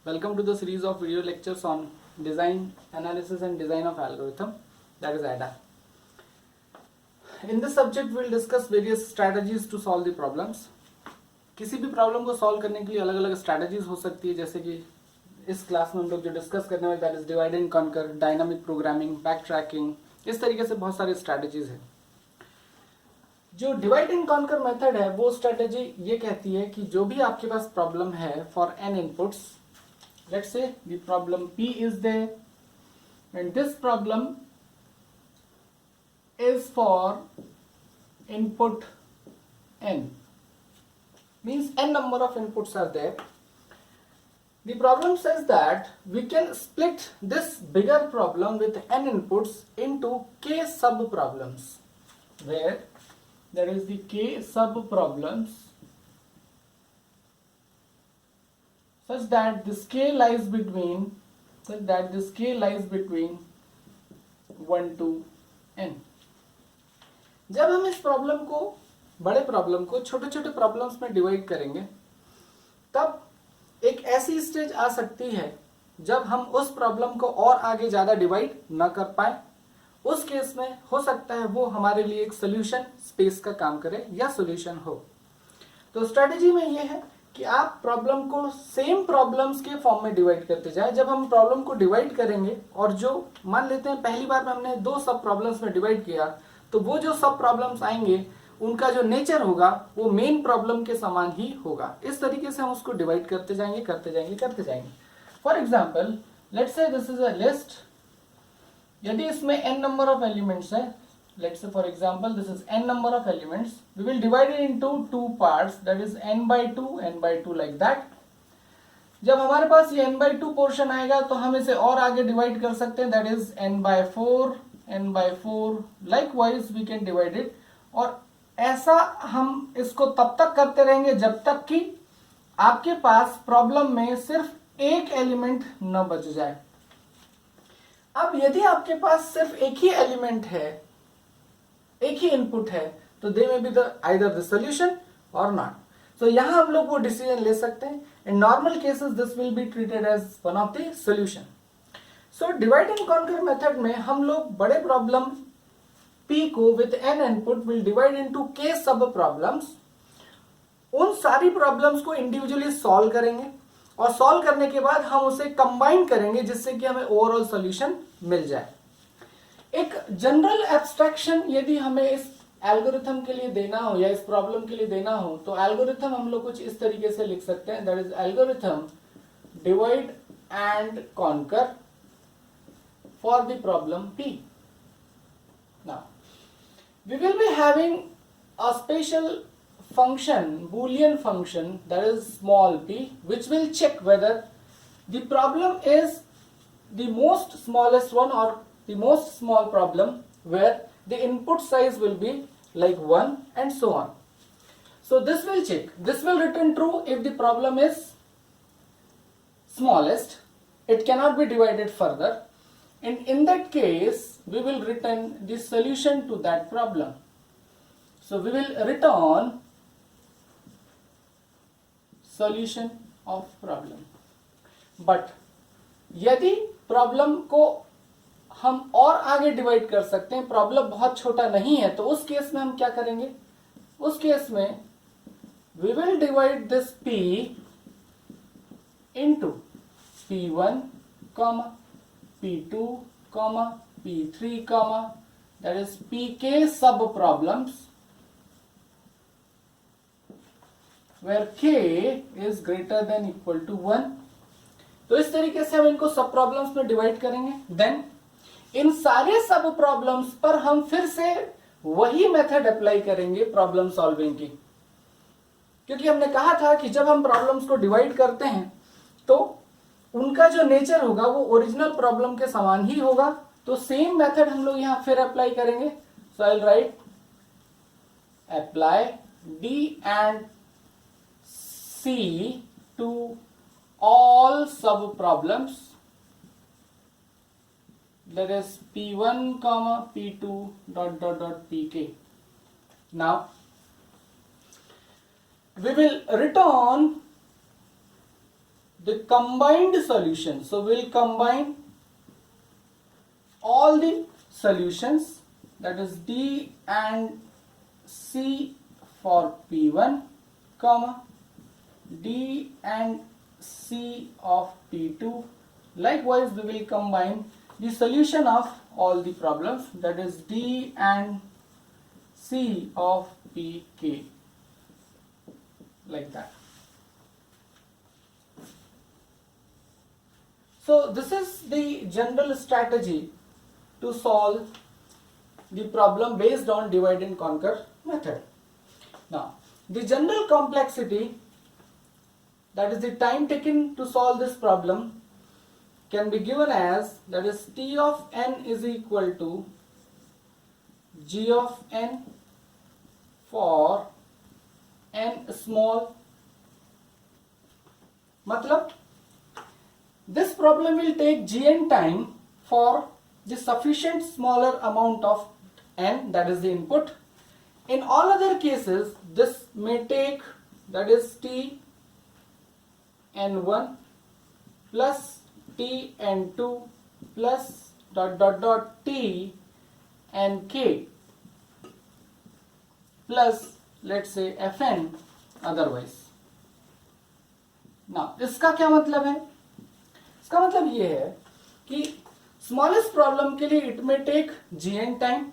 Welcome to the series of video lectures on design, analysis and design of algorithm, that is ADA. In this subject we will discuss various strategies to solve the problems. किसी भी problem को solve करने के लिए अलग अलग strategies हो सकती है, जैसे कि इस क्लास में हम लोग जो डिस्कस करने वाले that is divide and conquer, dynamic programming, back tracking, इस तरीके से बहुत सारे स्ट्रैटेजीज हैं. जो डिवाइड एंड कॉन्कर मेथड है वो स्ट्रैटेजी ये कहती है कि जो भी आपके पास प्रॉब्लम है for n inputs, let's say the problem P is there and this problem is for input n, means n number of inputs are there. The problem says that we can split this bigger problem with n inputs into k sub problems, where there is the k sub problems such that the scale lies between 1 to n. जब हम इस problem को, बड़े problem को छोटे छोटे problems में divide करेंगे, तब एक ऐसी स्टेज आ सकती है जब हम उस प्रॉब्लम को और आगे ज्यादा डिवाइड न कर पाए. उस केस में हो सकता है वो हमारे लिए एक सोल्यूशन स्पेस का काम करे या सोल्यूशन हो. तो स्ट्रेटेजी में ये है कि आप प्रॉब्लम को सेम प्रॉब्लम्स के फॉर्म में डिवाइड करते जाएं. जब हम प्रॉब्लम को डिवाइड करेंगे और जो मान लेते हैं पहली बार में हमने दो सब प्रॉब्लम्स में डिवाइड किया, तो वो जो सब प्रॉब्लम्स आएंगे उनका जो नेचर होगा वो मेन प्रॉब्लम के समान ही होगा. इस तरीके से हम उसको डिवाइड करते जाएंगे. For example let's say this is a list. यदि इसमें n नंबर ऑफ एलिमेंट्स है, let's say for example this is n number of elements, we will divide it into two parts, that is n by 2 like that. जब हमारे पास ये n by 2 portion आएगा तो हम इसे और आगे डिवाइड कर सकते हैं, that is n by 4 likewise we can divide it. और ऐसा हम इसको तब तक करते रहेंगे जब तक कि आपके पास प्रॉब्लम में सिर्फ एक एलिमेंट न बच जाए. अब यदि आपके पास सिर्फ एक ही एलिमेंट है, एक ही इनपुट है, तो they may be the either the solution और नॉट. सो यहां हम लोग वो डिसीजन ले सकते हैं. In normal cases this will be treated as one of the solution. So divide and conquer method में हम लोग बड़े प्रॉब्लम P को with n input will divide into k sub problems. उन सारी प्रॉब्लम्स को इंडिविजुअली सॉल्व करेंगे और सॉल्व करने के बाद हम उसे कंबाइन करेंगे जिससे कि हमें ओवरऑल सॉल्यूशन मिल जाए. एक जनरल एब्स्ट्रैक्शन यदि हमें इस एल्गोरिथम के लिए देना हो या इस प्रॉब्लम के लिए देना हो, तो एल्गोरिथम हम लोग कुछ इस तरीके से लिख सकते हैं, that is algorithm divide and conquer for the problem P. Now we will be having a special function, boolean function, that is small p, which will check whether the problem is the most smallest one or the most small problem, where the input size will be like 1 and so on. So this will check, this will return true if the problem is smallest, it cannot be divided further, and in that case we will return the solution to that problem. So we will return solution of problem. But यदि problem को हम और आगे divide कर सकते हैं, problem बहुत छोटा नहीं है, तो उस केस में हम क्या करेंगे? उस केस में we will divide this P into P1, P2, P3, that is Pk sub problems, where k is greater than equal to 1. तो इस तरीके से हम इनको सब प्रॉब्लम्स में डिवाइड करेंगे. देन इन सारे सब प्रॉब्लम्स पर हम फिर से वही मेथड अप्लाई करेंगे प्रॉब्लम सॉल्विंग की, क्योंकि हमने कहा था कि जब हम प्रॉब्लम्स को डिवाइड करते हैं तो उनका जो नेचर होगा वो ओरिजिनल प्रॉब्लम के समान ही होगा. तो सेम मेथड हम लोग यहां फिर अप्लाई करेंगे. So I will write apply D and C to all sub problems, that is P1, P2 ... Pk. Now we will return the combined solution. So we'll combine all the solutions, that is D and C for P1, comma D and C of P2. Likewise, we will combine the solution of all the problems, that is D and C of Pk, like that. So this is the general strategy to solve the problem based on divide and conquer method. Now, the general complexity, that is the time taken to solve this problem, can be given as, that is T of n is equal to G of n for n small. Matlab, this problem will take Gn time for the sufficient smaller amount of n, that is the input. In all other cases, this may take, that is T n1 plus T n2 plus T and K plus, let's say, Fn otherwise. Now, इसका क्या मतलब है? इसका मतलब ये है कि smallest problem के लिए it may take Gn time,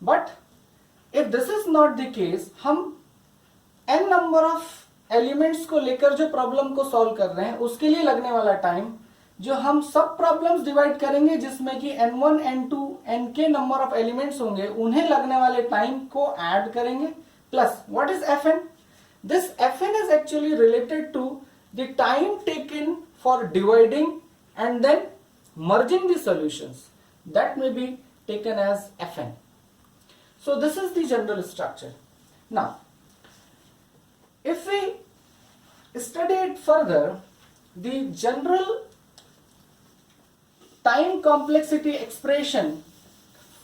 but if this is not the case, हम n number of elements को लेकर जो problem को solve कर रहे हैं उसके लिए लगने वाला time, जो हम सब प्रॉब्लम्स डिवाइड करेंगे जिसमें कि n1, n2, nk number of elements होंगे, उन्हें लगने वाले टाइम को ऐड करेंगे plus what is fn. This fn is actually related to the time taken for dividing and then merging the solutions. That may be taken as fn. So this is the general structure. Now, if we study it further, the general time complexity expression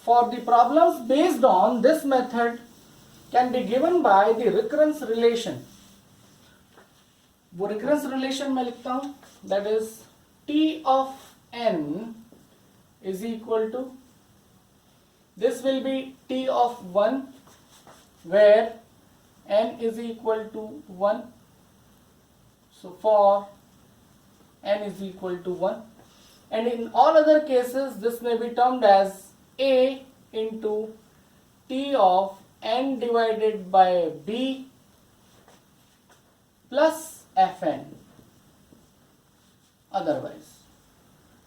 for the problems based on this method can be given by the recurrence relation. वो recurrence relation मैं लिखता हूँ, that is T of n is equal to, this will be T of 1 where n is equal to 1. So for n is equal to 1, and in all other cases this may be termed as A into T of n divided by B plus Fn otherwise,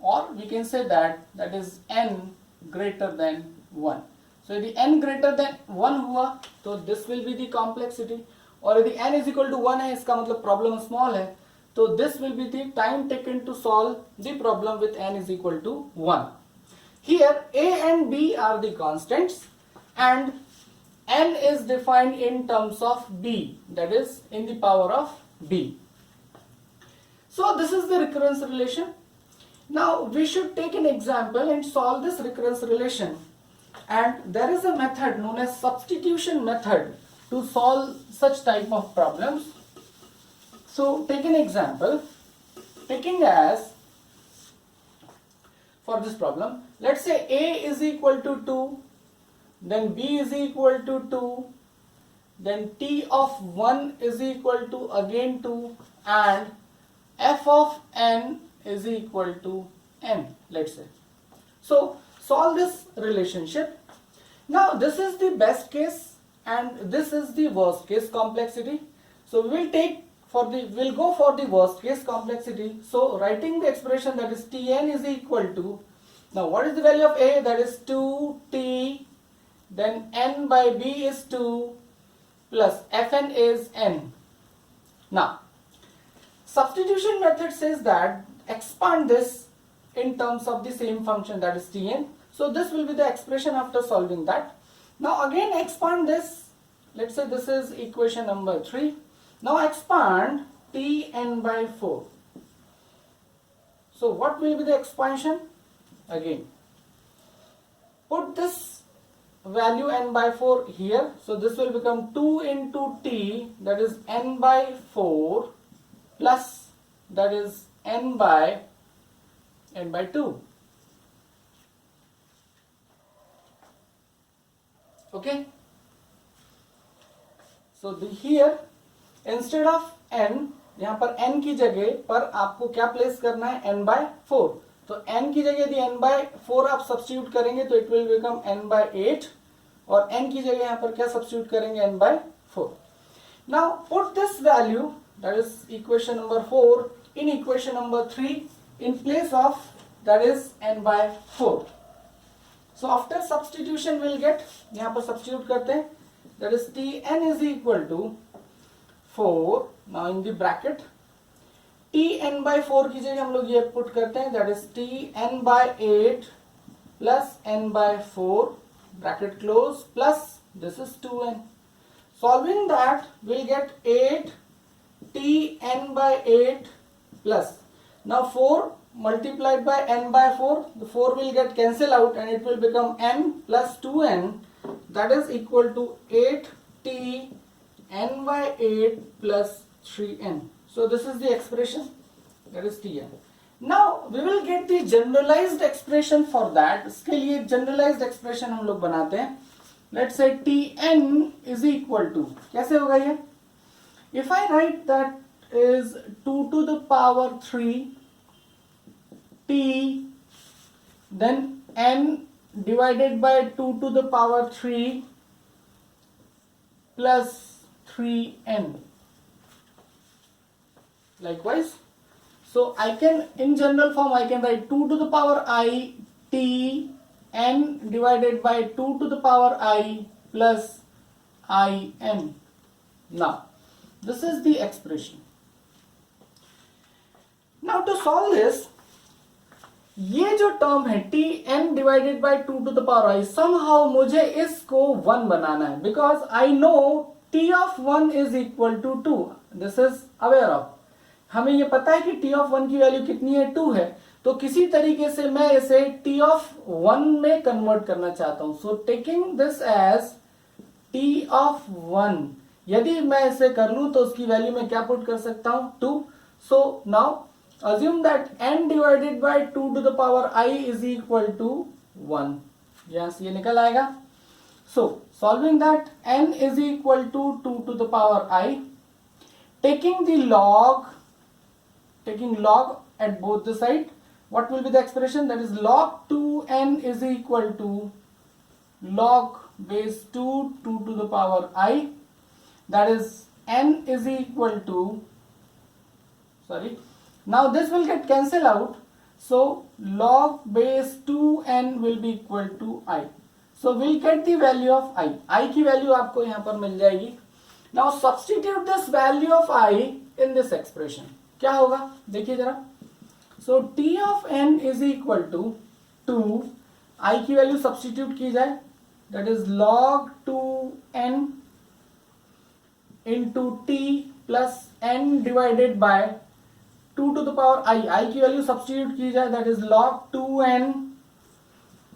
or we can say that is n greater than 1. So यदि n greater than 1 हुआ तो this will be the complexity, और यदि n is equal to 1 है इसका मतलब problem small है, तो this will be the time taken to solve the problem with n is equal to 1. Here a and b are the constants and n is defined in terms of b, that is in the power of b. So this is the recurrence relation. Now we should take an example and solve this recurrence relation, and there is a method known as substitution method to solve such type of problems. So take an example, taking as, for this problem, let's say a is equal to 2, then b is equal to 2, then t of 1 is equal to again 2, and f of n is equal to n, let's say. So solve this relationship. Now this is the best case and this is the worst case complexity. So we'll go for the worst case complexity. So writing the expression, that is Tn is equal to, now what is the value of a? That is 2t, then n by b is 2 plus fn is n. Now substitution method says that expand this in terms of the same function, that is Tn. So this will be the expression after solving that. Now again expand this, let's say this is equation number 3. Now expand Tn by 4. So what will be the expansion? Again put this value n by 4 here. So this will become 2 into t, that is n by 4 plus, that is n by 2. Okay, so here instead of n, यहाँ पर n की जगह पर आपको क्या place करना है, n by 4. तो n की जगह यदि n by 4 आप सब्स्टिट्यूट करेंगे तो it will become n by 8, और n की जगह यहाँ पर क्या सब्स्टिट्यूट करेंगे, n by 4. Now put this value, that is equation number 4, in equation number 3 in place of, that is n by 4. So after substitution we'll get, यहाँ पर substitute करते हैं, that is Tn is equal to 4. Now in the bracket Tn by 4 की जगह हम लोग ये put करते हैं, that is Tn by 8 plus n by 4, bracket close, plus this is 2n. Solving that we'll get 8 Tn by 8 plus, now 4 multiplied by n by 4, the 4 will get cancelled out and it will become n plus 2n, that is equal to 8t n by 8 plus 3n. So this is the expression, that is Tn. Now we will get the generalized expression for that. इसके लिए generalized expression हम लोग बनाते हैं. Let's say Tn is equal to, कैसे होगा ये? If I write that is 2 to the power 3 t, then n divided by 2 to the power 3 plus 3n. Likewise, so I can, in general form, I can write 2 to the power I t n divided by 2 to the power I plus in. Now, this is the expression. Now to solve this, ये जो term है Tn divided by 2 to the power I, somehow मुझे इसको 1 बनाना है, because I know T of 1 is equal to 2. This is aware of. हमें ये पता है कि T of 1 की वैल्यू कितनी है, 2 है. तो किसी तरीके से मैं इसे T of 1 में कन्वर्ट करना चाहता हूं. So taking this as T of 1, यदि मैं इसे कर लूं तो उसकी वैल्यू में क्या पुट कर सकता हूं, 2. So now assume that n divided by 2 to the power I is equal to 1. यहां से ये निकल आएगा. So solving that, n is equal to 2 to the power I, taking log at both the side, what will be the expression? That is log 2n is equal to log base 2 to the power I, that is n is equal to, now this will get cancelled out, so log base 2n will be equal to I. So we'll get the value of I. I की value आपको यहाँ पर मिल जाएगी. Now substitute this value of I in this expression. क्या होगा देखिए जरा. So T of n is equal to 2. I की वैल्यू सब्स्टिट्यूट की जाए, that is log 2n into T plus n divided by 2 to the power I. I की वैल्यू सब्स्टिट्यूट की जाए, that is log 2n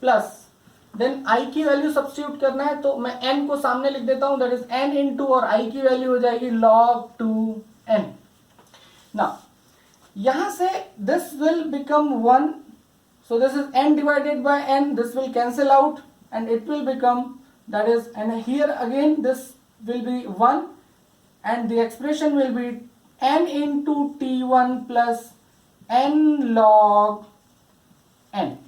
plus, then I की वैल्यू सब्स्टिट्यूट करना है तो मैं n को सामने लिख देता हूं, that is n into, और I की वैल्यू हो जाएगी log 2n. Now यहां से this will become 1, so this is n divided by n, this will cancel out and it will become, that is, and here again this will be 1 and the expression will be n into t1 plus n log n.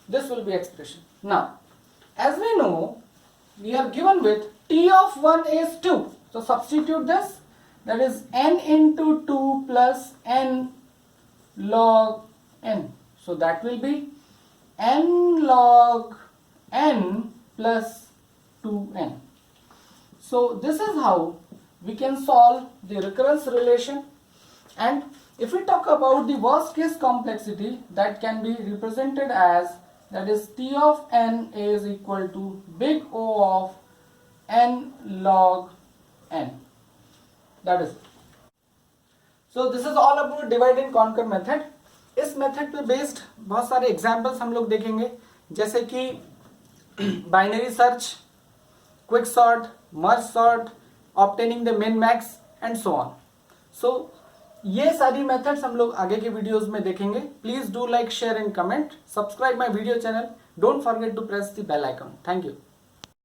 This will be expression. Now as we know, we are given with T of 1 is 2, so substitute this, that is n into 2 plus n log n. So that will be n log n plus 2n. So this is how we can solve the recurrence relation. And if we talk about the worst case complexity, that can be represented as, that is T of n is equal to big O of n log n. That is it. So this is all about divide and conquer method. इस method पे based बहुत सारे examples हम लोग देखेंगे, जैसे कि binary search, quick sort, merge sort, obtaining the min max and so on. So ये सारी मेथड्स हम लोग आगे के वीडियोस में देखेंगे. Please do like, share and comment. Subscribe my video channel. Don't forget to press the bell icon. Thank you.